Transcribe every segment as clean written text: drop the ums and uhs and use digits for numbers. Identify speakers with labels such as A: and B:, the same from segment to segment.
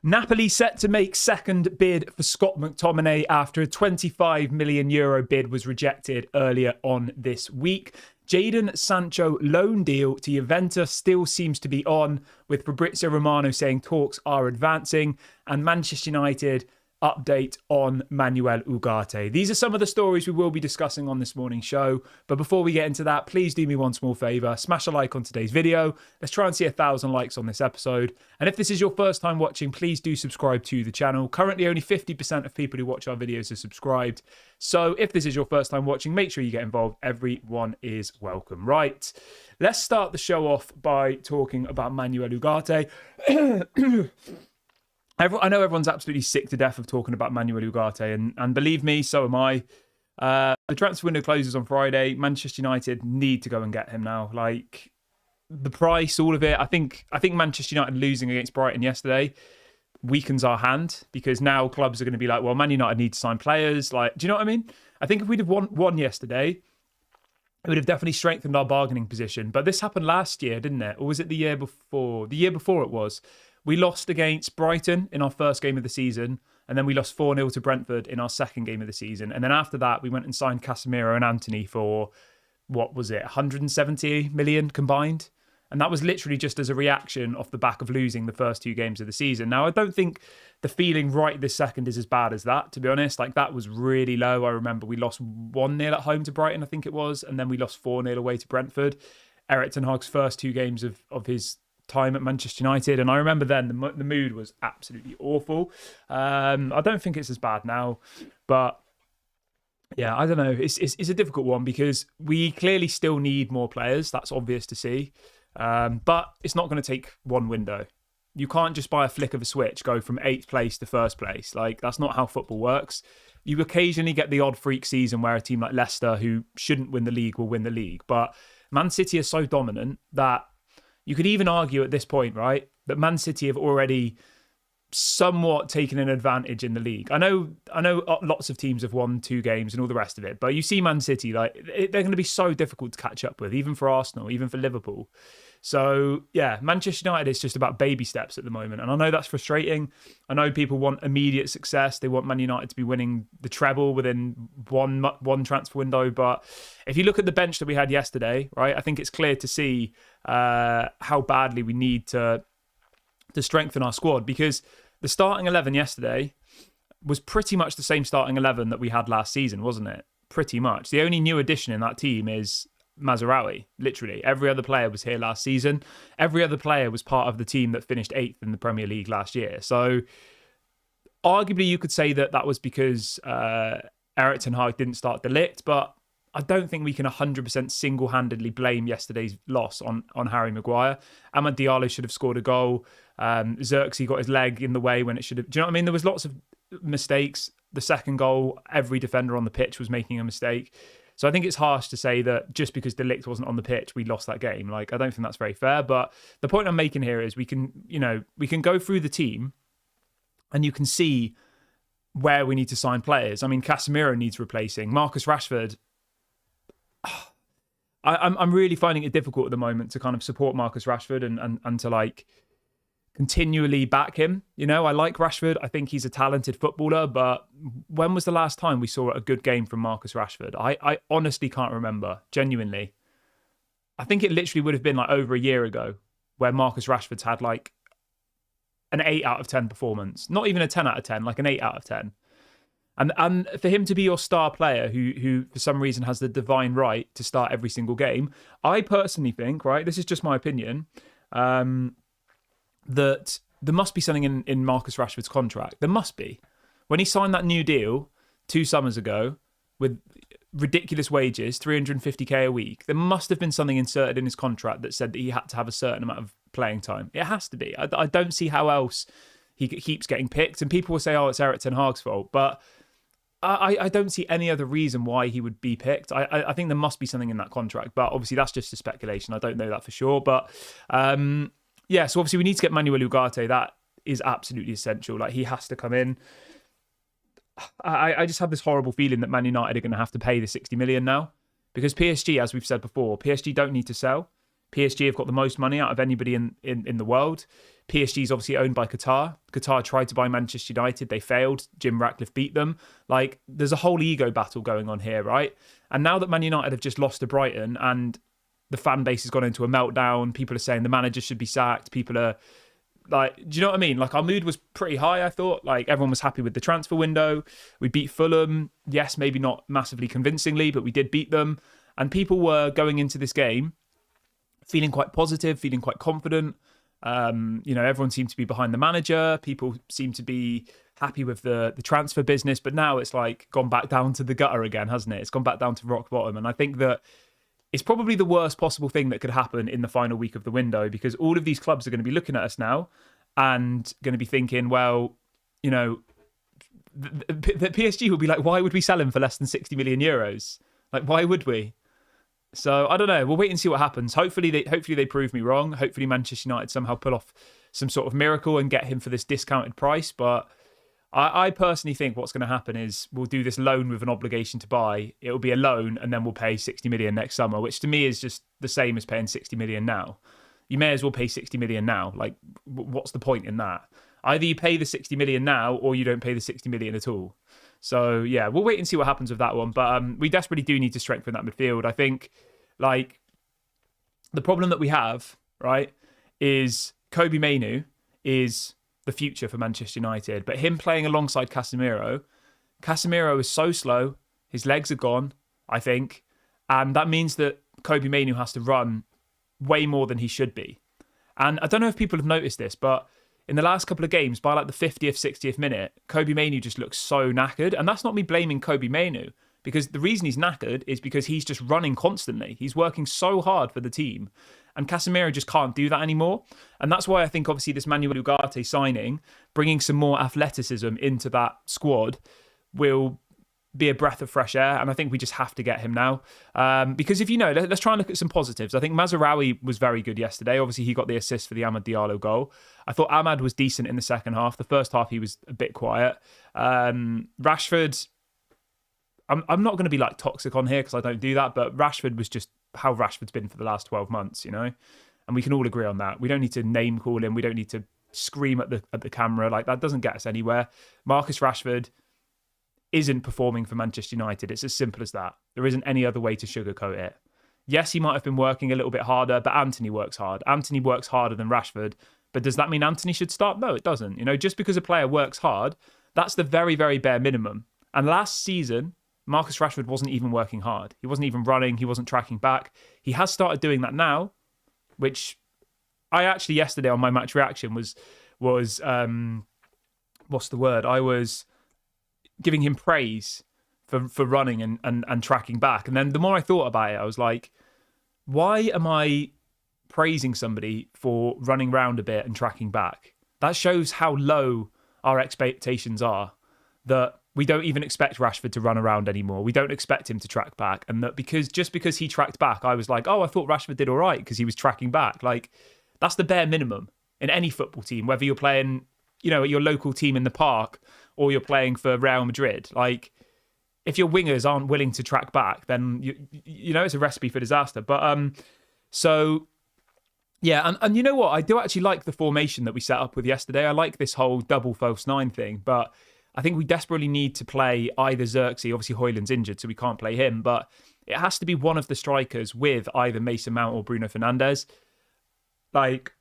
A: Napoli set to make second bid for Scott McTominay after a €25 million bid was rejected earlier on this week. Jadon Sancho loan deal to Juventus still seems to be on, with Fabrizio Romano saying talks are advancing, and Manchester United update on Manuel Ugarte. These are some of the stories we will be discussing on this morning's show. But before we get into that, please do me one small favour. Smash a like on today's video. Let's try and see 1,000 likes on this episode. And if this is your first time watching, please do subscribe to the channel. Currently, only 50% of people who watch our videos are subscribed. So if this is your first time watching, make sure you get involved. Everyone is welcome. Right, let's start the show off by talking about Manuel Ugarte. I know everyone's absolutely sick to death of talking about Manuel Ugarte, and believe me, so am I. The transfer window closes on Friday. Manchester United need to go and get him now. Like, the price, all of it. I think Manchester United losing against Brighton yesterday weakens our hand, because now clubs are going to be like, well, Man United need to sign players. Like, do you know what I mean? I think if we'd have won yesterday, it would have definitely strengthened our bargaining position. But this happened last year, didn't it? Or was it the year before? The year before it was. We lost against Brighton in our first game of the season, and then we lost 4-0 to Brentford in our second game of the season. And then after that, we went and signed Casemiro and Antony for, what was it, 170 million combined? And that was literally just as a reaction off the back of losing the first two games of the season. Now, I don't think the feeling right this second is as bad as that, to be honest. Like, that was really low. I remember we lost 1-0 at home to Brighton, I think it was, and then we lost 4-0 away to Brentford. Erik ten Hag's first two games of his time at Manchester United, and I remember then the mood was absolutely awful. I don't think it's as bad now, but yeah, I don't know. It's a difficult one, because we clearly still need more players. That's obvious to see, but it's not going to take one window. You can't just by a flick of a switch go from 8th place to 1st place. Like, that's not how football works. You occasionally get the odd freak season where a team like Leicester, who shouldn't win the league, will win the league, but Man City is so dominant that you could even argue at this point, right, that Man City have already somewhat taken an advantage in the league. I know lots of teams have won 2 games and all the rest of it, but you see Man City, like, they're going to be so difficult to catch up with, even for Arsenal, even for Liverpool. So, yeah, Manchester United is just about baby steps at the moment. And I know that's frustrating. I know people want immediate success. They want Man United to be winning the treble within one transfer window. But if you look at the bench that we had yesterday, right, I think it's clear to see how badly we need to strengthen our squad, because the starting 11 yesterday was pretty much the same starting 11 that we had last season, wasn't it? Pretty much. The only new addition in that team is Mazraoui. Literally every other player was here last season. Every other player was part of the team that finished 8th in the Premier League last year. So arguably you could say that was because Erik ten Hag didn't start De Ligt, but I don't think we can 100% single-handedly blame yesterday's loss on Harry Maguire. Amad Diallo should have scored a goal. Xerxes got his leg in the way when it should have. Do you know what I mean? There was lots of mistakes. The second goal, every defender on the pitch was making a mistake. So I think it's harsh to say that just because De Ligt wasn't on the pitch, we lost that game. Like, I don't think that's very fair. But the point I'm making here is we can go through the team and you can see where we need to sign players. I mean, Casemiro needs replacing. Marcus Rashford, I'm really finding it difficult at the moment to kind of support Marcus Rashford and to, like, continually back him. You know, I like Rashford. I think he's a talented footballer, but when was the last time we saw a good game from Marcus Rashford? I honestly can't remember, genuinely. I think it literally would have been like over a year ago where Marcus Rashford's had like an 8 out of 10 performance. Not even a 10 out of 10, like an 8 out of 10. And for him to be your star player who for some reason has the divine right to start every single game, I personally think, right, this is just my opinion, that there must be something in Marcus Rashford's contract. There must be. When he signed that new deal 2 summers ago with ridiculous wages, 350k a week, there must have been something inserted in his contract that said that he had to have a certain amount of playing time. It has to be. I don't see how else he keeps getting picked. And people will say, oh, it's Erik ten Hag's fault. But I don't see any other reason why he would be picked. I think there must be something in that contract. But obviously that's just a speculation. I don't know that for sure. But yeah, so obviously we need to get Manuel Ugarte. That is absolutely essential. Like, he has to come in. I just have this horrible feeling that Man United are going to have to pay the 60 million now, because PSG, as we've said before, PSG don't need to sell. PSG have got the most money out of anybody in the world. PSG is obviously owned by Qatar. Qatar tried to buy Manchester United. They failed. Jim Ratcliffe beat them. Like, there's a whole ego battle going on here, right? And now that Man United have just lost to Brighton and the fan base has gone into a meltdown, people are saying the manager should be sacked. People are like, do you know what I mean? Like, our mood was pretty high, I thought. Like, everyone was happy with the transfer window. We beat Fulham. Yes, maybe not massively convincingly, but we did beat them. And people were going into this game feeling quite positive, feeling quite confident. Everyone seemed to be behind the manager. People seemed to be happy with the transfer business. But now it's like gone back down to the gutter again, hasn't it? It's gone back down to rock bottom. And I think that it's probably the worst possible thing that could happen in the final week of the window, because all of these clubs are going to be looking at us now and going to be thinking, well, the PSG will be like, why would we sell him for less than 60 million euros? Like, why would we? So I don't know. We'll wait and see what happens. Hopefully they prove me wrong. Hopefully Manchester United somehow pull off some sort of miracle and get him for this discounted price. But I personally think what's going to happen is we'll do this loan with an obligation to buy. It'll be a loan and then we'll pay 60 million next summer, which to me is just the same as paying 60 million now. You may as well pay 60 million now. Like, what's the point in that? Either you pay the 60 million now or you don't pay the 60 million at all. So, yeah, we'll wait and see what happens with that one. But we desperately do need to strengthen that midfield. I think, like, the problem that we have, right, is Kobe Mainoo is the future for Manchester United. But him playing alongside Casemiro is so slow. His legs are gone, I think. And that means that Kobe Mainoo has to run way more than he should be. And I don't know if people have noticed this, but in the last couple of games, by like the 50th, 60th minute, Kobe Mainoo just looks so knackered. And that's not me blaming Kobe Mainoo, because the reason he's knackered is because he's just running constantly. He's working so hard for the team. And Casemiro just can't do that anymore. And that's why I think, obviously, this Manuel Ugarte signing, bringing some more athleticism into that squad, will be a breath of fresh air. And I think we just have to get him now. Because if you know, let's try and look at some positives. I think Mazraoui was very good yesterday. Obviously, he got the assist for the Amad Diallo goal. I thought Amad was decent in the second half. The first half, he was a bit quiet. Rashford, I'm not going to be like toxic on here because I don't do that, but Rashford was just how Rashford's been for the last 12 months, you know? And we can all agree on that. We don't need to name call him. We don't need to scream at the camera. Like, that doesn't get us anywhere. Marcus Rashford isn't performing for Manchester United. It's as simple as that. There isn't any other way to sugarcoat it. Yes, he might have been working a little bit harder, but Anthony works hard. Anthony works harder than Rashford. But does that mean Anthony should start? No, it doesn't. You know, just because a player works hard, that's the very, very bare minimum. And last season, Marcus Rashford wasn't even working hard. He wasn't even running. He wasn't tracking back. He has started doing that now, which I actually yesterday on my match reaction was what's the word? I was giving him praise for running and tracking back. And then the more I thought about it, I was like, why am I praising somebody for running round a bit and tracking back? That shows how low our expectations are, that we don't even expect Rashford to run around anymore. We don't expect him to track back. And that just because he tracked back, I was like, oh, I thought Rashford did all right because he was tracking back. Like, that's the bare minimum in any football team, whether you're playing, you know, at your local team in the park or you're playing for Real Madrid. Like, if your wingers aren't willing to track back, then, you know, it's a recipe for disaster. But, so, yeah, and you know what? I do actually like the formation that we set up with yesterday. I like this whole double false nine thing, but I think we desperately need to play either Xerxes. Obviously, Højlund's injured, so we can't play him. But it has to be one of the strikers with either Mason Mount or Bruno Fernandes. Like,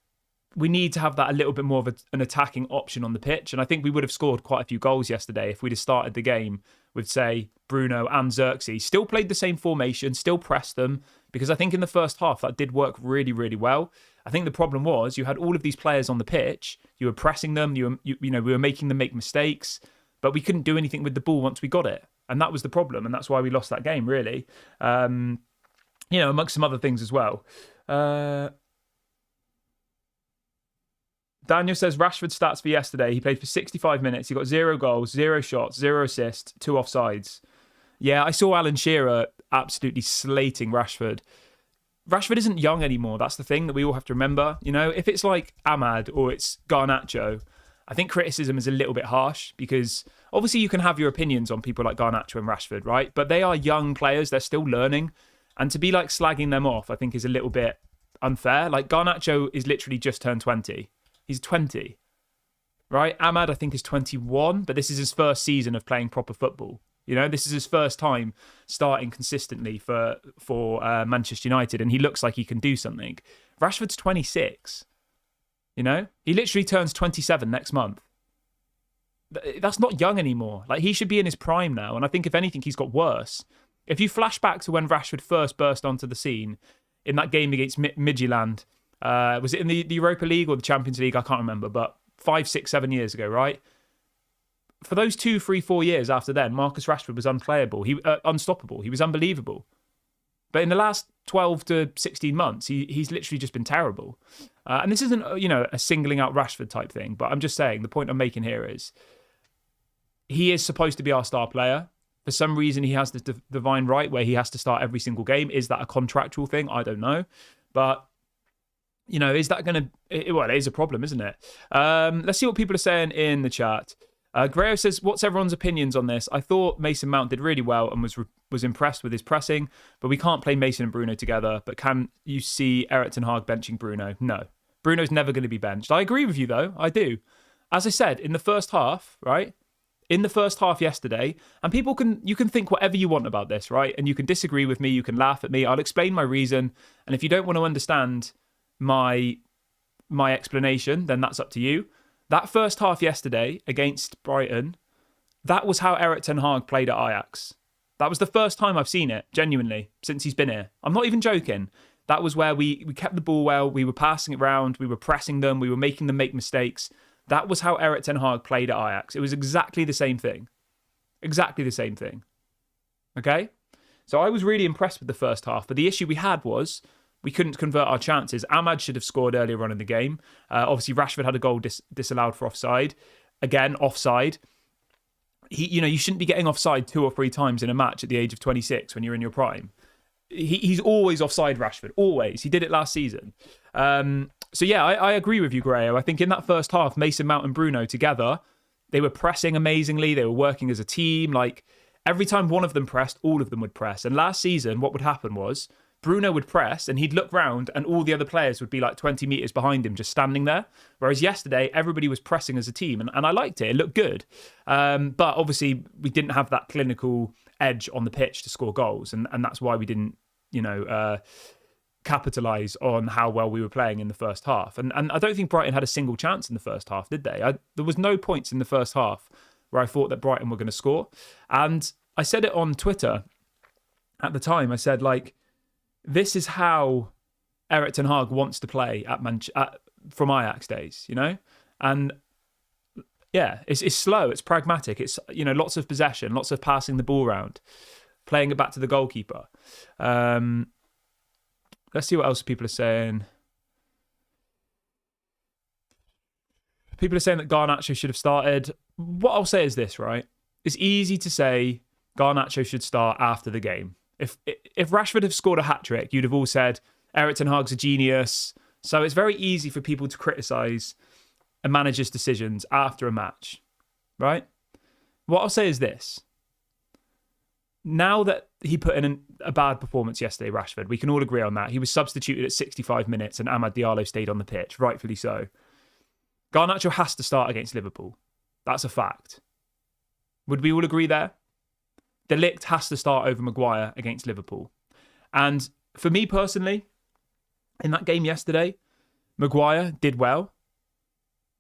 A: we need to have that a little bit more of an attacking option on the pitch. And I think we would have scored quite a few goals yesterday if we'd have started the game with, say, Bruno and Xerxes. Still played the same formation, still pressed them. Because I think in the first half, that did work really, really well. I think the problem was you had all of these players on the pitch. You were pressing them. We were making them make mistakes. But we couldn't do anything with the ball once we got it. And that was the problem. And that's why we lost that game, really. Amongst some other things as well. Daniel says Rashford stats for yesterday. He played for 65 minutes. He got 0 goals, 0 shots, 0 assists, 2 offsides. Yeah, I saw Alan Shearer absolutely slating Rashford. Rashford isn't young anymore. That's the thing that we all have to remember. You know, if it's like Ahmad or it's Garnacho, I think criticism is a little bit harsh because obviously you can have your opinions on people like Garnacho and Rashford, right? But they are young players. They're still learning. And to be like slagging them off, I think is a little bit unfair. Like, Garnacho is literally just turned 20. He's 20, right? Ahmad, I think, is 21, but this is his first season of playing proper football. This is his first time starting consistently for Manchester United, and he looks like he can do something. Rashford's 26. He literally turns 27 next month. That's not young anymore. Like, he should be in his prime now, and I think if anything, he's got worse. If you flash back to when Rashford first burst onto the scene in that game against Midtjylland, was it in the Europa League or the Champions League? I can't remember, but 5, 6, 7 years ago, right? For those 2, 3, 4 years after then, Marcus Rashford was unplayable. Unstoppable. He was unbelievable. But in the last 12 to 16 months, he's literally just been terrible. And this isn't, a singling out Rashford type thing, but I'm just saying, the point I'm making here is he is supposed to be our star player. For some reason, he has this divine right where he has to start every single game. Is that a contractual thing? I don't know. But, is that going to... Well, it is a problem, isn't it? Let's see what people are saying in the chat. Grayo says, what's everyone's opinions on this? I thought Mason Mount did really well and was impressed with his pressing, but we can't play Mason and Bruno together. But can you see Erik ten Hag benching Bruno? No. Bruno's never going to be benched. I agree with you, though. I do. As I said, in the first half, right? In the first half yesterday, and you can think whatever you want about this, right? And you can disagree with me, you can laugh at me. I'll explain my reason. And if you don't want to understand my explanation, then that's up to you. That first half yesterday against Brighton, that was how Erik ten Hag played at Ajax. That was the first time I've seen it, genuinely, since he's been here. I'm not even joking. That was where we kept the ball well, we were passing it around, we were pressing them, we were making them make mistakes. That was how Erik ten Hag played at Ajax. It was exactly the same thing. Exactly the same thing. Okay? So I was really impressed with the first half, but the issue we had was we couldn't convert our chances. Ahmad should have scored earlier on in the game. Obviously, Rashford had a goal disallowed for offside. Again, offside. You shouldn't be getting offside 2 or 3 times in a match at the age of 26 when you're in your prime. He's always offside, Rashford. Always. He did it last season. So yeah, I agree with you, Grayo. I think in that first half, Mason Mount and Bruno together, they were pressing amazingly. They were working as a team. Like, every time one of them pressed, all of them would press. And last season, what would happen was Bruno would press and he'd look round and all the other players would be like 20 metres behind him, just standing there. Whereas yesterday, everybody was pressing as a team and I liked it. It looked good. But obviously, we didn't have that clinical edge on the pitch to score goals. And that's why we didn't, capitalise on how well we were playing in the first half. And I don't think Brighton had a single chance in the first half, did they? There was no points in the first half where I thought that Brighton were going to score. And I said it on Twitter at the time. I said, this is how Erik ten Hag wants to play from Ajax days, And yeah, it's slow, it's pragmatic, it's lots of possession, lots of passing the ball around, playing it back to the goalkeeper. Let's see what else people are saying. People are saying that Garnacho should have started. What I'll say is this, right? It's easy to say Garnacho should start after the game. If Rashford had scored a hat-trick, you'd have all said Erik ten Hag's a genius. So it's very easy for people to criticise a manager's decisions after a match, right? What I'll say is this. Now that he put in a bad performance yesterday, Rashford, we can all agree on that. He was substituted at 65 minutes and Amad Diallo stayed on the pitch, rightfully so. Garnacho has to start against Liverpool. That's a fact. Would we all agree there? De Ligt has to start over Maguire against Liverpool. And for me personally, in that game yesterday, Maguire did well,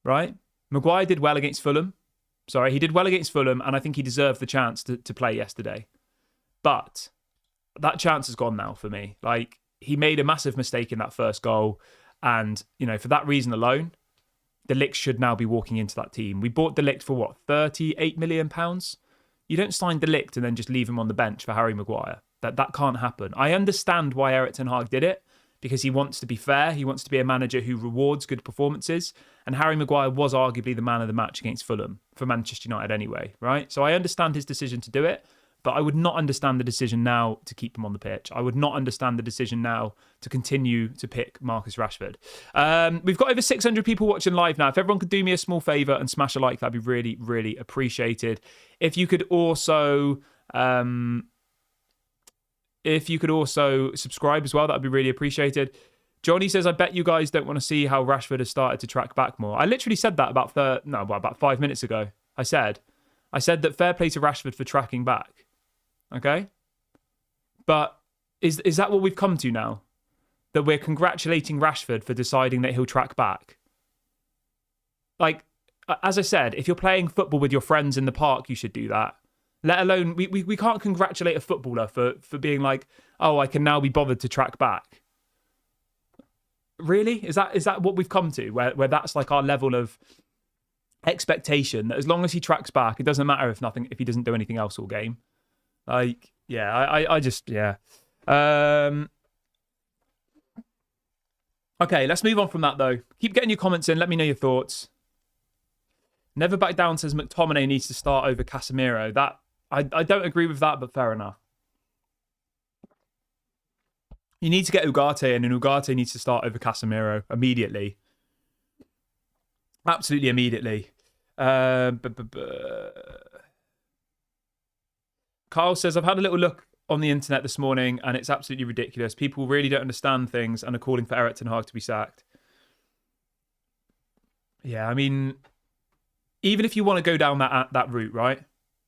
A: right? Maguire did well against Fulham. Sorry, he did well against Fulham, and I think he deserved the chance to play yesterday. But that chance is gone now for me. He made a massive mistake in that first goal. And, for that reason alone, De Ligt should now be walking into that team. We bought De Ligt for what, £38 million? You don't sign De Ligt and then just leave him on the bench for Harry Maguire. That can't happen. I understand why Erik ten Hag did it, because he wants to be fair. He wants to be a manager who rewards good performances. And Harry Maguire was arguably the man of the match against Fulham, for Manchester United anyway, right? So I understand his decision to do it. But I would not understand the decision now to keep him on the pitch. I would not understand the decision now to continue to pick Marcus Rashford. We've got over 600 people watching live now. If everyone could do me a small favour and smash a like, that'd be really, really appreciated. If you could also subscribe as well, that'd be really appreciated. Johnny says, I bet you guys don't want to see how Rashford has started to track back more. I literally said that about 5 minutes ago. I said that fair play to Rashford for tracking back. Okay? But is that what we've come to now? That we're congratulating Rashford for deciding that he'll track back? Like, as I said, if you're playing football with your friends in the park, you should do that. Let alone, we can't congratulate a footballer for being like, oh, I can now be bothered to track back. Really? Is that what we've come to? Where that's like our level of expectation, that as long as he tracks back, it doesn't matter if he doesn't do anything else all game. Like, yeah, I just, yeah. Okay, let's move on from that though. Keep getting your comments in. Let me know your thoughts. Never Back Down says McTominay needs to start over Casemiro. That I don't agree with that, but fair enough. You need to get Ugarte in, and Ugarte needs to start over Casemiro immediately. Absolutely immediately. Kyle says, I've had a little look on the internet this morning, and it's absolutely ridiculous. People really don't understand things and are calling for Erik ten Hag to be sacked. Yeah, I mean, even if you want to go down that route, right?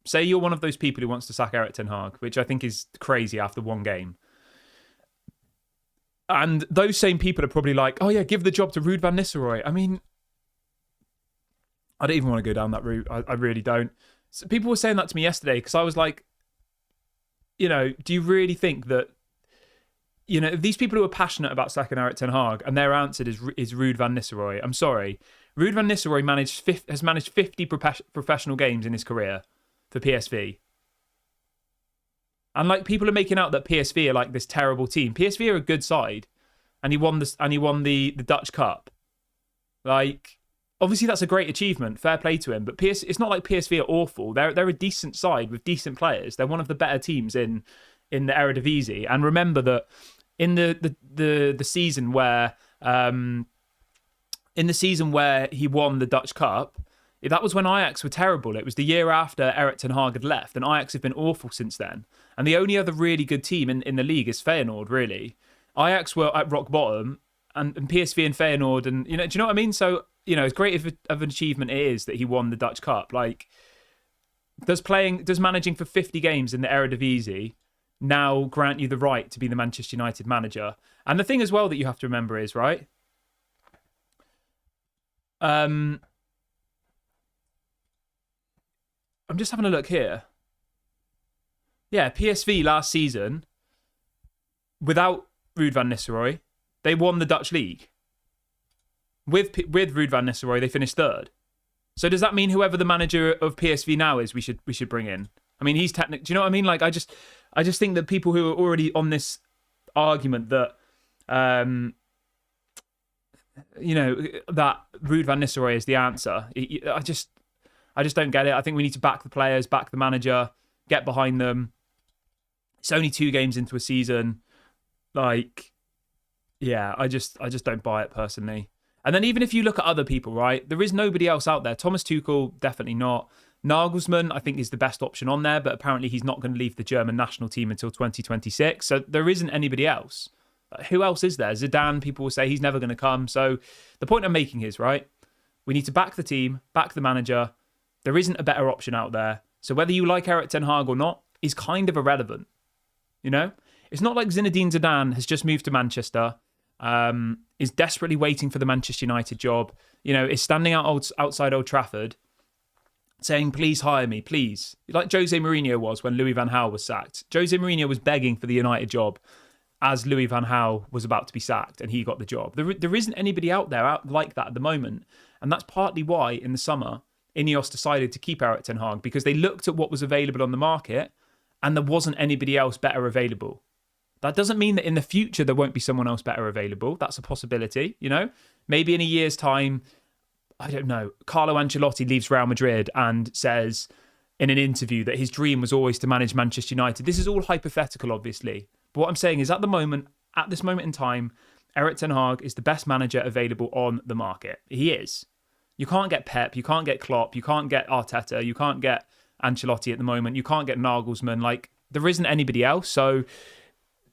A: Say you're one of those people who wants to sack Erik ten Hag, which I think is crazy after one game. And those same people are probably like, oh yeah, give the job to Ruud van Nistelrooy. I mean, I don't even want to go down that route. I really don't. So people were saying that to me yesterday because I was like, you know, do you really think that, you know, these people who are passionate about sacking Erik ten Hag and their answer is Ruud van Nistelrooy? I'm sorry. Ruud van Nistelrooy has managed 50 professional games in his career for PSV. And like, people are making out that PSV are like this terrible team. PSV are a good side, and he won the Dutch Cup. Like, obviously that's a great achievement. Fair play to him. But it's not like PSV are awful. They're a decent side with decent players. They're one of the better teams in the Eredivisie. And remember that in the season where he won the Dutch Cup, that was when Ajax were terrible. It was the year after Erik ten Hag had left, and Ajax have been awful since then. And the only other really good team in the league is Feyenoord, really. Ajax were at rock bottom, and PSV and Feyenoord, and, you know, do you know what I mean? So, you know, as great of an achievement it is that he won the Dutch Cup, like, does managing for 50 games in the Eredivisie now grant you the right to be the Manchester United manager? And the thing as well that you have to remember is, right, I'm just having a look here. Yeah, PSV last season, without Ruud van Nistelrooy, they won the Dutch league. With Ruud van Nistelrooy, they finished third. So does that mean whoever the manager of PSV now is, we should bring in? I mean, he's technically. Do you know what I mean? Like, I just think that people who are already on this argument that, you know, that Ruud van Nistelrooy is the answer. I just don't get it. I think we need to back the players, back the manager, get behind them. It's only 2 games into a season. Like, yeah, I just don't buy it personally. And then even if you look at other people, right, there is nobody else out there. Thomas Tuchel, definitely not. Nagelsmann, I think, is the best option on there, but apparently he's not going to leave the German national team until 2026. So there isn't anybody else. Who else is there? Zidane, people will say he's never going to come. So the point I'm making is, right, we need to back the team, back the manager. There isn't a better option out there. So whether you like Erik ten Hag or not is kind of irrelevant. You know? It's not like Zinedine Zidane has just moved to Manchester, is desperately waiting for the Manchester United job, you know, is standing outside Old Trafford saying, please hire me, please. Like Jose Mourinho was when Louis van Gaal was sacked. Jose Mourinho was begging for the United job as Louis van Gaal was about to be sacked, and he got the job. There isn't anybody out there like that at the moment. And that's partly why in the summer, Ineos decided to keep Erik ten Hag, because they looked at what was available on the market and there wasn't anybody else better available. That doesn't mean that in the future there won't be someone else better available. That's a possibility, you know? Maybe in a year's time, I don't know, Carlo Ancelotti leaves Real Madrid and says in an interview that his dream was always to manage Manchester United. This is all hypothetical, obviously. But what I'm saying is at this moment in time, Erik ten Hag is the best manager available on the market. He is. You can't get Pep, you can't get Klopp, you can't get Arteta, you can't get Ancelotti at the moment, you can't get Nagelsmann. Like, there isn't anybody else. So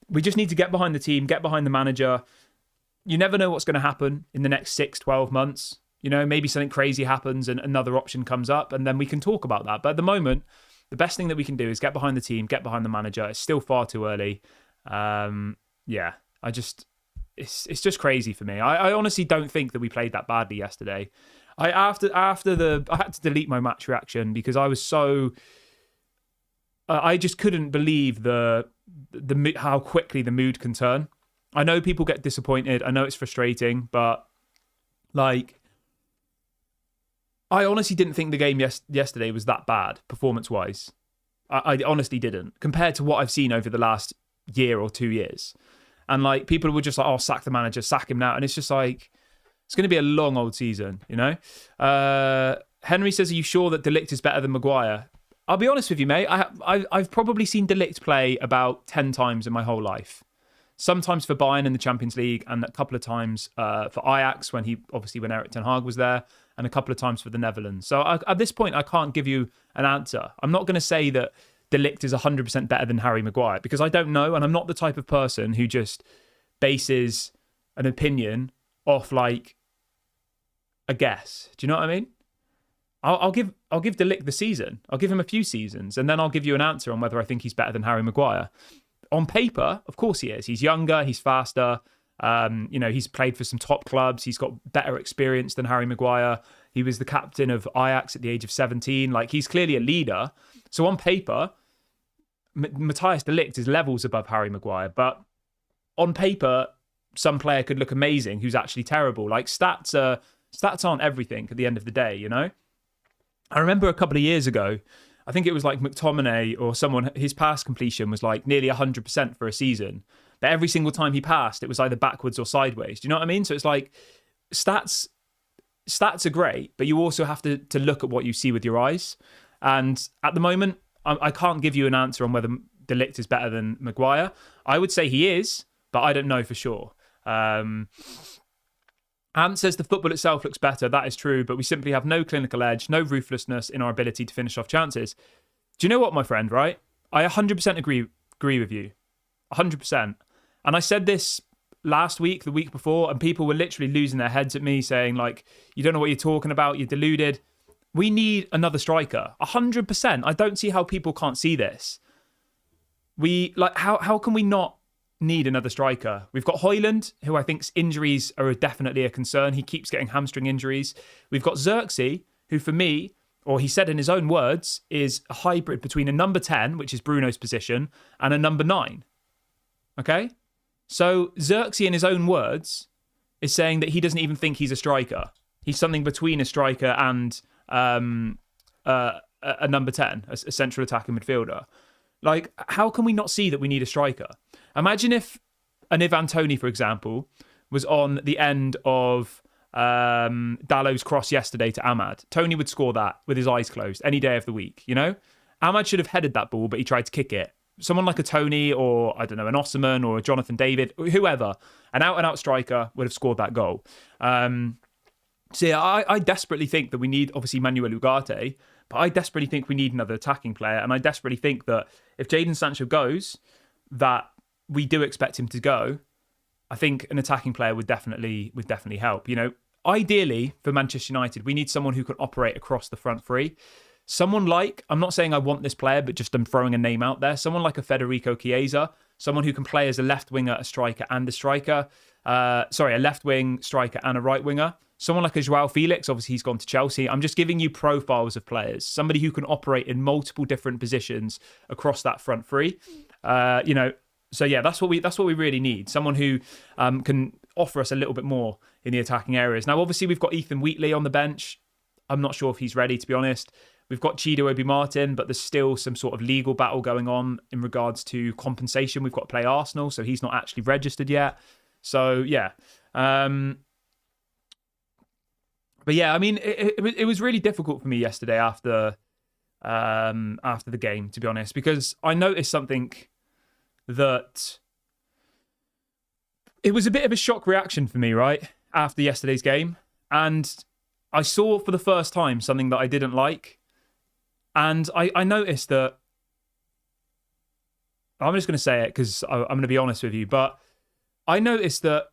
A: we just need to get behind the team, get behind the manager, you never know what's going to happen in the next 6-12 months. You know, maybe something crazy happens and another option comes up, and then we can talk about that. But at the moment, the best thing that we can do is get behind the team, get behind the manager. It's still far too early. It's just crazy for me. I honestly don't think that we played that badly yesterday. I had to delete my match reaction because I was so I just couldn't believe the how quickly the mood can turn. I know people get disappointed. I know it's frustrating, but like, I honestly didn't think the game yesterday was that bad performance-wise. I honestly didn't, compared to what I've seen over the last year or 2 years. And like, people were just like, "Oh, sack the manager, sack him now," and it's just like, it's going to be a long old season, you know. Henry says, "Are you sure that De Ligt is better than Maguire?" I'll be honest with you, mate. I've probably seen De Ligt play about 10 times in my whole life. Sometimes for Bayern in the Champions League, and a couple of times for Ajax when Erik ten Hag was there, and a couple of times for the Netherlands. So at this point, I can't give you an answer. I'm not going to say that De Ligt is 100% better than Harry Maguire, because I don't know, and I'm not the type of person who just bases an opinion off like a guess. Do you know what I mean? I'll give De Ligt the season. I'll give him a few seasons, and then I'll give you an answer on whether I think he's better than Harry Maguire. On paper, of course he is. He's younger, he's faster. He's played for some top clubs. He's got better experience than Harry Maguire. He was the captain of Ajax at the age of 17. Like, he's clearly a leader. So on paper, Matthijs de Ligt is levels above Harry Maguire. But on paper, some player could look amazing who's actually terrible. Like, stats aren't everything at the end of the day, you know? I remember a couple of years ago, I think it was like McTominay or someone, his pass completion was like nearly 100% for a season. But every single time he passed, it was either backwards or sideways. Do you know what I mean? So it's like, stats are great, but you also have to look at what you see with your eyes. And at the moment, I can't give you an answer on whether De Ligt is better than Maguire. I would say he is, but I don't know for sure. Ant says the football itself looks better. That is true, but we simply have no clinical edge, no ruthlessness in our ability to finish off chances. Do you know what, my friend, right? I 100% agree with you. 100%. And I said this last week, the week before, and people were literally losing their heads at me saying, like, you don't know what you're talking about, you're deluded. We need another striker. 100%. I don't see how people can't see this. How can we not need another striker? We've got Højlund, who I think's injuries are definitely a concern. He keeps getting hamstring injuries. We've got Xerxes, who for me, or he said in his own words, is a hybrid between a number 10, which is Bruno's position, and a number 9. Okay? So Xerxes, in his own words, is saying that he doesn't even think he's a striker. He's something between a striker and a number 10, a central attacking midfielder. Like, how can we not see that we need a striker? Imagine if an Ivan Toney, for example, was on the end of Dallow's cross yesterday to Ahmad. Toney would score that with his eyes closed any day of the week, you know? Ahmad should have headed that ball, but he tried to kick it. Someone like a Toney or, I don't know, an Osimhen or a Jonathan David, whoever, an out-and-out striker would have scored that goal. I desperately think that we need, obviously, Manuel Ugarte, but I desperately think we need another attacking player, and I desperately think that if Jadon Sancho goes, that we do expect him to go, I think an attacking player would definitely help. You know, ideally for Manchester United, we need someone who can operate across the front three. Someone like, I'm not saying I want this player, but just I'm throwing a name out there. Someone like a Federico Chiesa, someone who can play as a left winger, a striker, and a striker. A left wing striker and a right winger. Someone like a Joao Felix, obviously he's gone to Chelsea. I'm just giving you profiles of players. Somebody who can operate in multiple different positions across that front three. So yeah, that's what we really need. Someone who can offer us a little bit more in the attacking areas. Now, obviously, we've got Ethan Wheatley on the bench. I'm not sure if he's ready, to be honest. We've got Chido Obi Martin, but there's still some sort of legal battle going on in regards to compensation. We've got to play Arsenal, so he's not actually registered yet. So yeah. But yeah, I mean, it was really difficult for me yesterday after the game, to be honest, because I noticed something that it was a bit of a shock reaction for me, right, after yesterday's game. And I saw for the first time something that I didn't like. And I noticed that, I'm just going to say it because I'm going to be honest with you, but I noticed that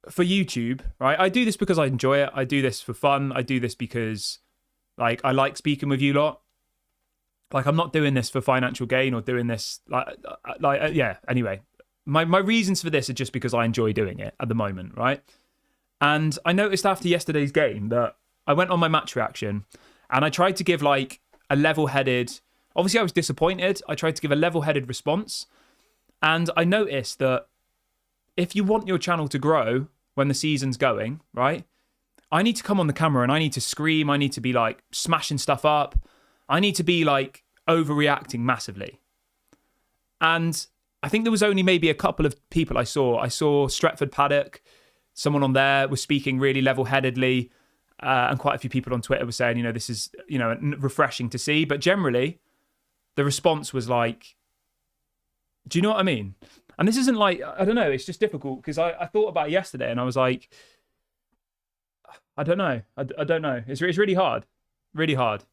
A: for YouTube, right? I do this because I enjoy it. I do this for fun. I do this because, like, I like speaking with you lot. Like, I'm not doing this for financial gain or doing this yeah. Anyway, my reasons for this are just because I enjoy doing it at the moment, right? And I noticed after yesterday's game that I went on my match reaction and I tried to give like a level-headed. Obviously, I was disappointed. I tried to give a level-headed response, and I noticed that if you want your channel to grow when the season's going, right, I need to come on the camera and I need to scream. I need to be like smashing stuff up. I need to be like overreacting massively. And I think there was only maybe a couple of people I saw. I saw Stretford Paddock. Someone on there was speaking really level-headedly. And quite a few people on Twitter were saying, this is, refreshing to see. But generally, the response was like, do you know what I mean? And this isn't like, I don't know, it's just difficult because I thought about it yesterday and I was like, I don't know. I don't know. It's really hard. Really hard.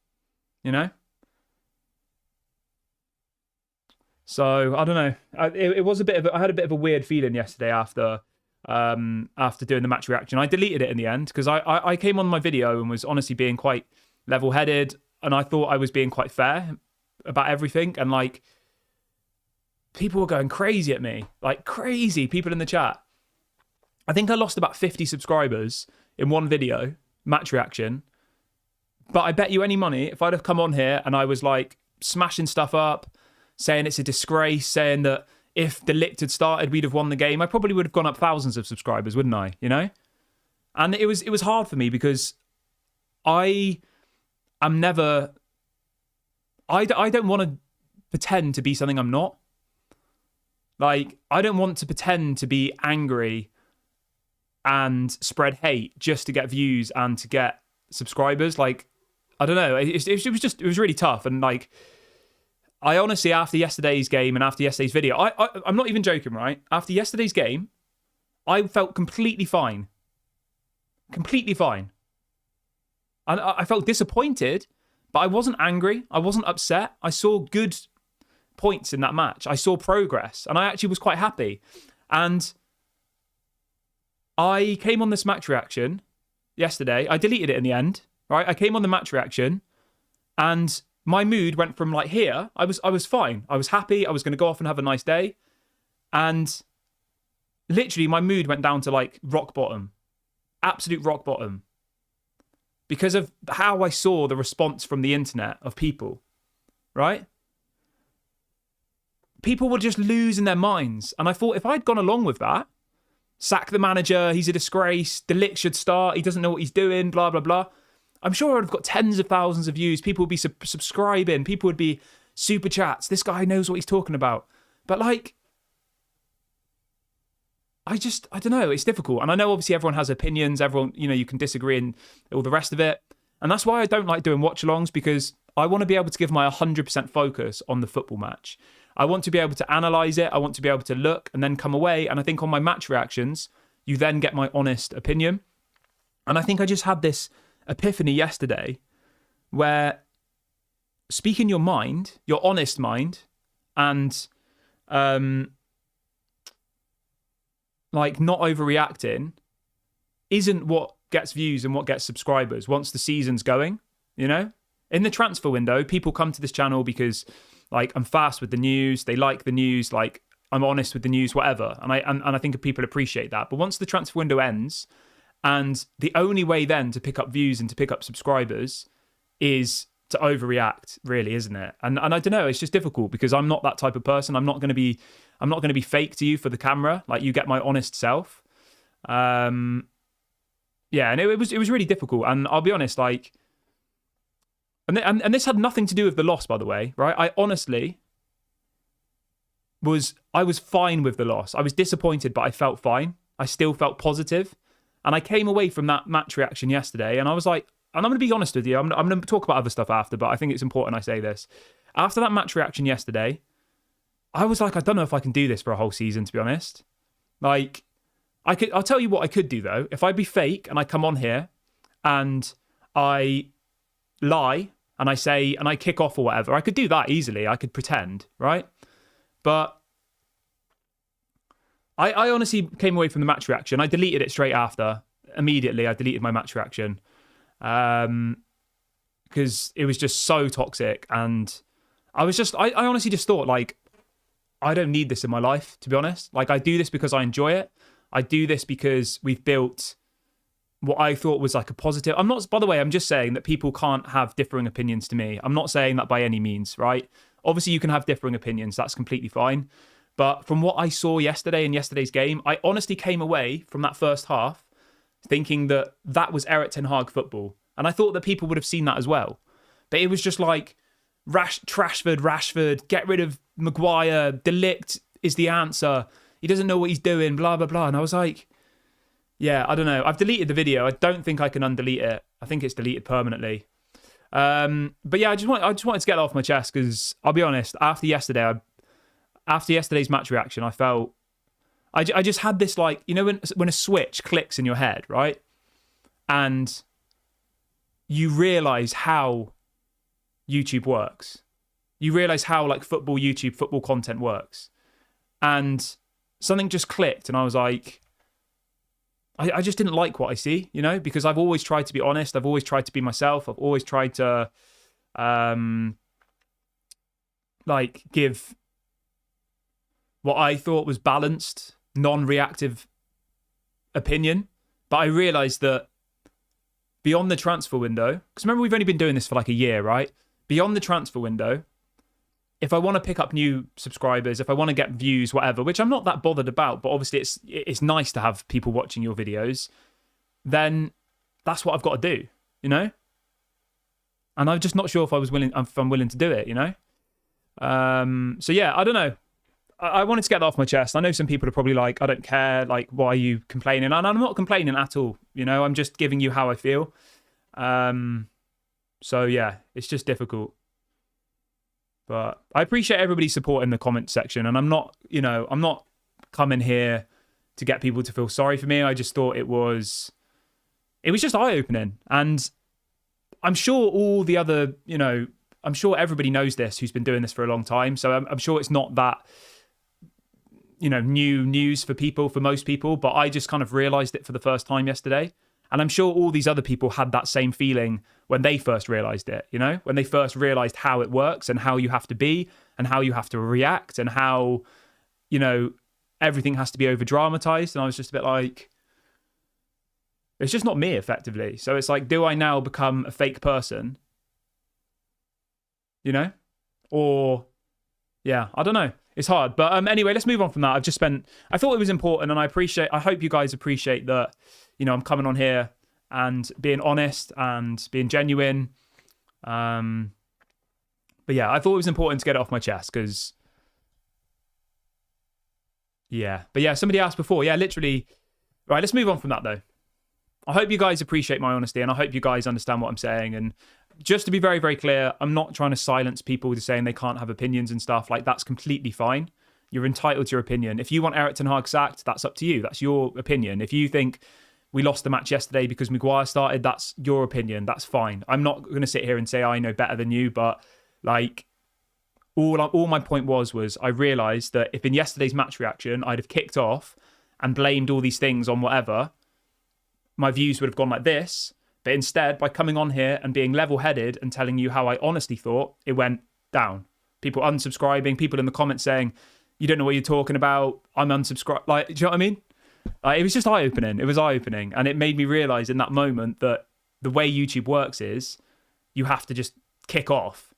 A: So I don't know. It was I had a bit of a weird feeling yesterday after doing the match reaction. I deleted it in the end because I came on my video and was honestly being quite level-headed, and I thought I was being quite fair about everything, and like people were going crazy at me, like crazy people in the chat. I think I lost about 50 subscribers in one video, match reaction. But I bet you any money, if I'd have come on here and I was like smashing stuff up, saying it's a disgrace, saying that if the Ligt had started, we'd have won the game, I probably would have gone up thousands of subscribers, wouldn't I? And it was hard for me because I don't want to pretend to be something I'm not. Like, I don't want to pretend to be angry and spread hate just to get views and to get subscribers. Like, I don't know. It was really tough. And like, I honestly, after yesterday's game and after yesterday's video, I'm not even joking, right? After yesterday's game, I felt completely fine. Completely fine. And I felt disappointed, but I wasn't angry. I wasn't upset. I saw good points in that match. I saw progress, and I actually was quite happy. And I came on this match reaction yesterday. I deleted it in the end, right? I came on the match reaction, and my mood went from like here. I was fine. I was happy. I was going to go off and have a nice day, and literally my mood went down to like rock bottom, absolute rock bottom, because of how I saw the response from the internet of people, right? People were just losing their minds. And I thought if I'd gone along with that, sack the manager, he's a disgrace, the Ligt should start, he doesn't know what he's doing, blah, blah, blah. I'm sure I'd have got tens of thousands of views. People would be subscribing. People would be super chats. This guy knows what he's talking about. But like, I don't know. It's difficult. And I know obviously everyone has opinions. Everyone, you can disagree and all the rest of it. And that's why I don't like doing watch-alongs, because I want to be able to give my 100% focus on the football match. I want to be able to analyse it. I want to be able to look and then come away. And I think on my match reactions, you then get my honest opinion. And I think I just had this epiphany yesterday where speaking your mind, your honest mind, and like not overreacting isn't what gets views and what gets subscribers once the season's going. In the transfer window, people come to this channel because like I'm fast with the news, they like the news, like I'm honest with the news, whatever. And I think people appreciate that. But once the transfer window ends, and the only way then to pick up views and to pick up subscribers is to overreact, really, isn't it? And I don't know, it's just difficult because I'm not that type of person. I'm not going to be fake to you for the camera. Like, you get my honest self. Yeah, and it was really difficult. And I'll be honest, like, and this had nothing to do with the loss, by the way, right? I honestly was fine with the loss. I was disappointed, but I felt fine. I still felt positive. And I came away from that match reaction yesterday and I was like, and I'm going to be honest with you, I'm going to talk about other stuff after, but I think it's important I say this. After that match reaction yesterday, I was like, I don't know if I can do this for a whole season, to be honest. Like, I'll tell you what I could do though. If I be fake and I come on here and I lie and I say, and I kick off or whatever, I could do that easily. I could pretend, right? But I honestly came away from the match reaction. I deleted it straight after. Immediately, I deleted my match reaction. Because it was just so toxic. And I honestly just thought, like, I don't need this in my life, to be honest. Like, I do this because I enjoy it. I do this because we've built what I thought was like a positive. I'm not, by the way, I'm just saying that people can't have differing opinions to me. I'm not saying that by any means, right? Obviously, you can have differing opinions. That's completely fine. But from what I saw yesterday in yesterday's game, I honestly came away from that first half thinking that that was Erik ten Hag football. And I thought that people would have seen that as well. But it was just like, Rashford, get rid of Maguire, De Ligt is the answer. He doesn't know what he's doing, blah, blah, blah. And I was like, yeah, I don't know. I've deleted the video. I don't think I can undelete it. I think it's deleted permanently. But yeah, I just wanted to get it off my chest because I'll be honest, after yesterday's match reaction, I felt I just had this, like, you know, when a switch clicks in your head, right? And you realise how YouTube works. You realise how, like, football content works. And something just clicked and I was like, I just didn't like what I see, you know, because I've always tried to be honest. I've always tried to be myself. I've always tried to, like, give what I thought was balanced, non-reactive opinion. But I realised that beyond the transfer window, because remember, we've only been doing this for like a year, right? Beyond the transfer window, if I want to pick up new subscribers, if I want to get views, whatever, which I'm not that bothered about, but obviously it's nice to have people watching your videos, then that's what I've got to do, you know? And I'm just not sure if I'm willing to do it, you know? So yeah, I don't know. I wanted to get that off my chest. I know some people are probably like, I don't care, like, why are you complaining? And I'm not complaining at all, you know? I'm just giving you how I feel. So yeah, it's just difficult. But I appreciate everybody's support in the comment section. And I'm not coming here to get people to feel sorry for me. I just thought it was just eye-opening. And I'm sure all the other, you know, I'm sure everybody knows this who's been doing this for a long time. So I'm sure it's not that, you know, new news for most people. But I just kind of realised it for the first time yesterday. And I'm sure all these other people had that same feeling when they first realised it, you know, when they first realised how it works and how you have to be and how you have to react and how, you know, everything has to be over dramatized. And I was just a bit like, it's just not me, effectively. So it's like, do I now become a fake person? You know? Or, yeah, I don't know. It's hard. But anyway, let's move on from that. I thought it was important, and I hope you guys appreciate that, you know, I'm coming on here and being honest and being genuine. But yeah, I thought it was important to get it off my chest because, yeah. But yeah, somebody asked before. Yeah, literally. Right, let's move on from that though. I hope you guys appreciate my honesty and I hope you guys understand what I'm saying. And just to be very, very clear, I'm not trying to silence people to saying they can't have opinions and stuff. Like, that's completely fine. You're entitled to your opinion. If you want Erik ten Hag sacked, that's up to you. That's your opinion. If you think we lost the match yesterday because Maguire started, that's your opinion. That's fine. I'm not going to sit here and say I know better than you, but like, all my point was I realised that if in yesterday's match reaction I'd have kicked off and blamed all these things on whatever, my views would have gone like this. But instead, by coming on here and being level-headed and telling you how I honestly thought, it went down. People unsubscribing, people in the comments saying, you don't know what you're talking about, I'm unsubscribed. Like, do you know what I mean? It was just eye-opening. It was eye-opening. And it made me realise in that moment that the way YouTube works is you have to just kick off.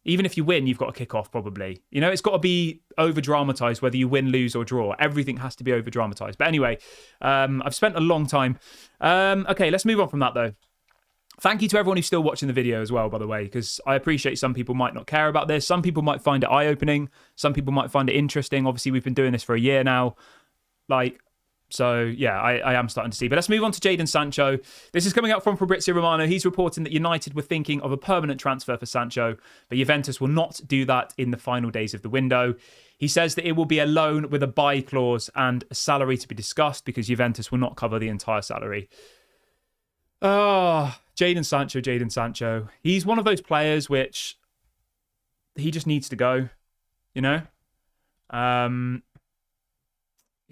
A: Even if you win, you've got to kick off probably. You know, it's got to be over-dramatised whether you win, lose or draw. Everything has to be over-dramatised. But anyway, I've spent a long time. Okay, let's move on from that though. Thank you to everyone who's still watching the video as well, by the way, because I appreciate some people might not care about this. Some people might find it eye-opening. Some people might find it interesting. Obviously, we've been doing this for a year now. So, yeah, I am starting to see. But let's move on to Jadon Sancho. This is coming out from Fabrizio Romano. He's reporting that United were thinking of a permanent transfer for Sancho, but Juventus will not do that in the final days of the window. He says that it will be a loan with a buy clause and a salary to be discussed because Juventus will not cover the entire salary. Oh, Jadon Sancho. He's one of those players which he just needs to go, you know?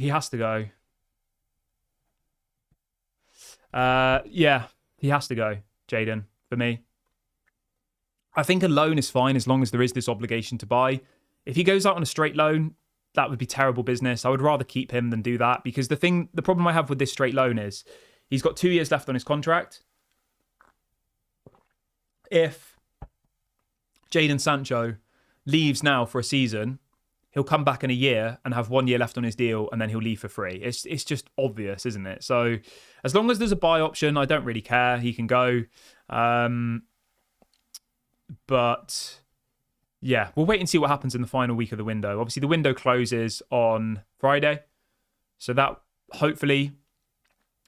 A: He has to go. Yeah, he has to go, Jadon, for me. I think a loan is fine as long as there is this obligation to buy. If he goes out on a straight loan, that would be terrible business. I would rather keep him than do that, because the problem I have with this straight loan is he's got 2 years left on his contract. If Jadon Sancho leaves now for a season, he'll come back in a year and have 1 year left on his deal, and then he'll leave for free. It's just obvious, isn't it? So as long as there's a buy option, I don't really care. He can go. But yeah, we'll wait and see what happens in the final week of the window. Obviously, the window closes on Friday. So that hopefully,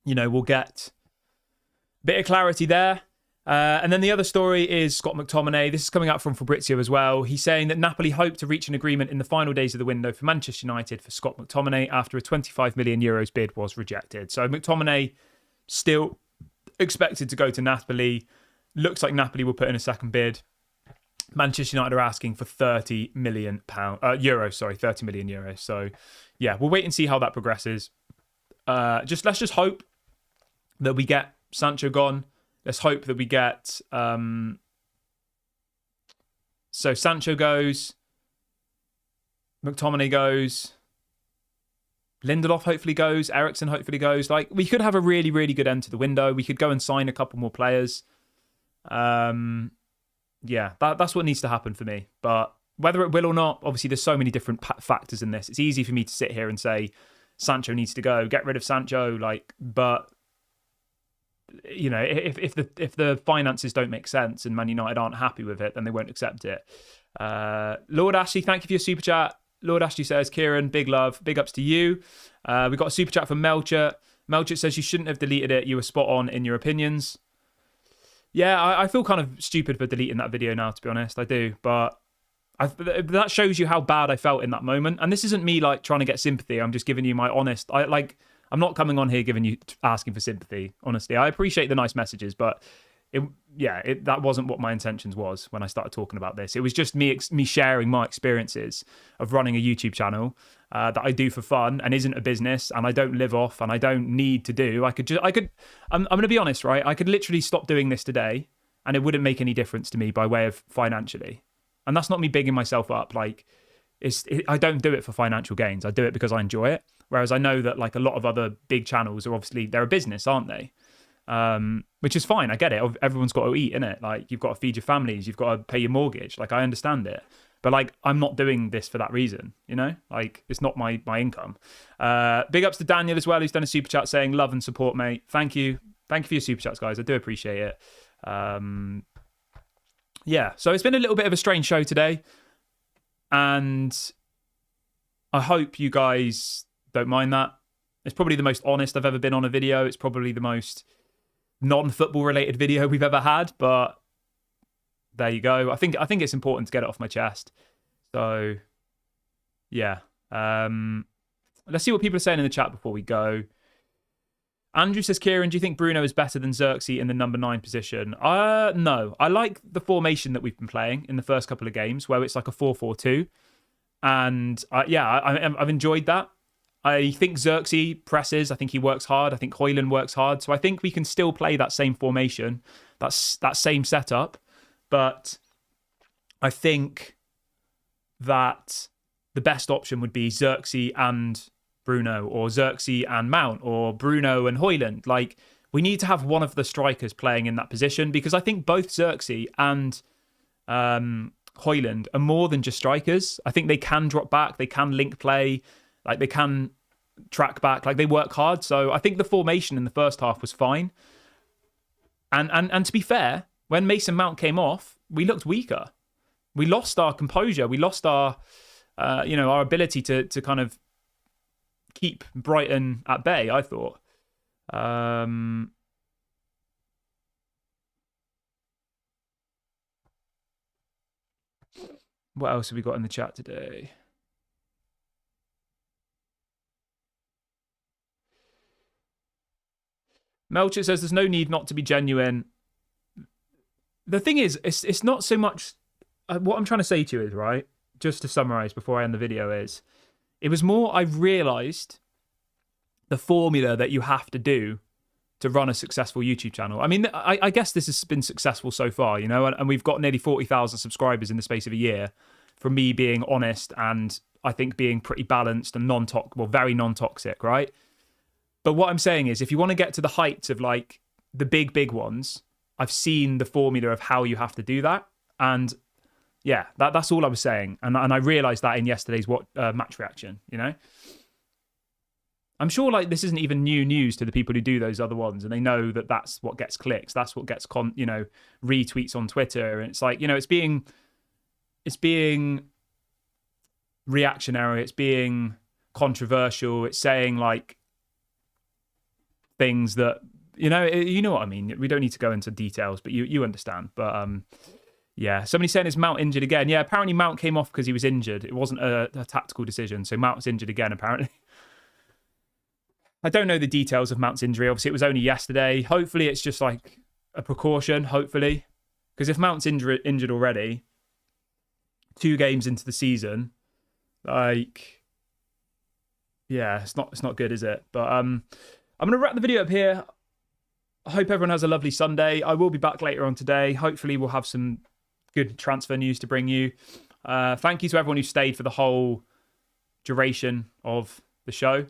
A: we'll get a bit of clarity there. And then the other story is Scott McTominay. This is coming out from Fabrizio as well. He's saying that Napoli hope to reach an agreement in the final days of the window for Manchester United for Scott McTominay after a 25 million euros bid was rejected. So McTominay still expected to go to Napoli. Looks like Napoli will put in a second bid. Manchester United are asking for 30 million euros. 30 million euros. So yeah, we'll wait and see how that progresses. Let's just hope that we get Sancho gone. Let's hope that we get... so Sancho goes. McTominay goes. Lindelof hopefully goes. Eriksen hopefully goes. Like, we could have a really, really good end to the window. We could go and sign a couple more players. Yeah, that's what needs to happen for me. But whether it will or not, obviously there's so many different factors in this. It's easy for me to sit here and say Sancho needs to go. Get rid of Sancho. But... if the finances don't make sense and Man United aren't happy with it, then they won't accept it. Lord Ashley, thank you for your super chat. Lord Ashley says, Kieran, big love, big ups to you. We got a super chat from Melcher. Melcher says you shouldn't have deleted it. You were spot on in your opinions. Yeah, I feel kind of stupid for deleting that video now, to be honest. I do, but that shows you how bad I felt in that moment. And this isn't me trying to get sympathy. I'm just giving you my honest. I'm not coming on here asking for sympathy, honestly. I appreciate the nice messages, but that wasn't what my intentions was when I started talking about this. It was just me sharing my experiences of running a YouTube channel that I do for fun and isn't a business, and I don't live off and I don't need to do. I'm going to be honest, right? I could literally stop doing this today and it wouldn't make any difference to me by way of financially. And that's not me bigging myself up. I don't do it for financial gains. I do it because I enjoy it. Whereas I know that a lot of other big channels are obviously, they're a business, aren't they? Which is fine. I get it. Everyone's got to eat, innit? You've got to feed your families. You've got to pay your mortgage. I understand it. But I'm not doing this for that reason, it's not my income. Big ups to Daniel as well, who's done a super chat saying love and support, mate. Thank you. Thank you for your super chats, guys. I do appreciate it. Yeah, so it's been a little bit of a strange show today. And I hope you guys don't mind that. It's probably the most honest I've ever been on a video. It's probably the most non-football related video we've ever had, but there you go. I think it's important to get it off my chest. So yeah. Let's see what people are saying in the chat before we go. Andrew says, Kieran, do you think Bruno is better than Xerxes in the number 9 position? No. I like the formation that we've been playing in the first couple of games, where it's like a 4-4-2. And I've enjoyed that. I think Xerxes presses. I think he works hard. I think Højlund works hard. So I think we can still play that same formation, that same setup. But I think that the best option would be Xerxes and Bruno, or Xerxes and Mount, or Bruno and Højlund. We need to have one of the strikers playing in that position, because I think both Xerxes and Højlund are more than just strikers. I think they can drop back, they can link play, they can track back, they work hard. So I think the formation in the first half was fine. And to be fair, when Mason Mount came off, we looked weaker. We lost our composure. We lost our ability to kind of keep Brighton at bay, I thought. What else have we got in the chat today? Melcher says there's no need not to be genuine. The thing is, it's not so much... what I'm trying to say to you is, right, just to summarise before I end the video, is it was more I realised the formula that you have to do to run a successful YouTube channel. I mean, I guess this has been successful so far, you know, and we've got nearly 40,000 subscribers in the space of a year from me being honest and I think being pretty balanced and very non-toxic, right? But what I'm saying is, if you want to get to the heights of like the big ones, I've seen the formula of how you have to do that. And yeah, that's all I was saying. And I realized that in yesterday's match reaction, you know? I'm sure like this isn't even new news to the people who do those other ones, and they know that that's what gets clicks, that's what gets retweets on Twitter, and it's like, you know, it's being reactionary, it's being controversial, it's saying like things that you know what I mean. We don't need to go into details, but you understand. But yeah, somebody saying is Mount injured again. Yeah, apparently Mount came off because he was injured. It wasn't a tactical decision, so Mount's injured again apparently. I don't know the details of Mount's injury. Obviously, it was only yesterday. Hopefully, it's just like a precaution, hopefully. Because if Mount's injured already, 2 games into the season, like, yeah, it's not good, is it? But I'm going to wrap the video up here. I hope everyone has a lovely Sunday. I will be back later on today. Hopefully, we'll have some good transfer news to bring you. Thank you to everyone who stayed for the whole duration of the show.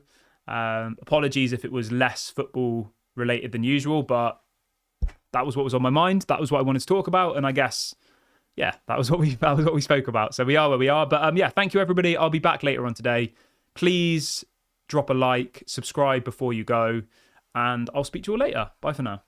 A: Apologies if it was less football related than usual, but that was what was on my mind. That was what I wanted to talk about, and I guess, yeah, that was what we spoke about. So we are where we are. But yeah, thank you everybody. I'll be back later on today. Please drop a like, subscribe before you go, and I'll speak to you all later. Bye for now.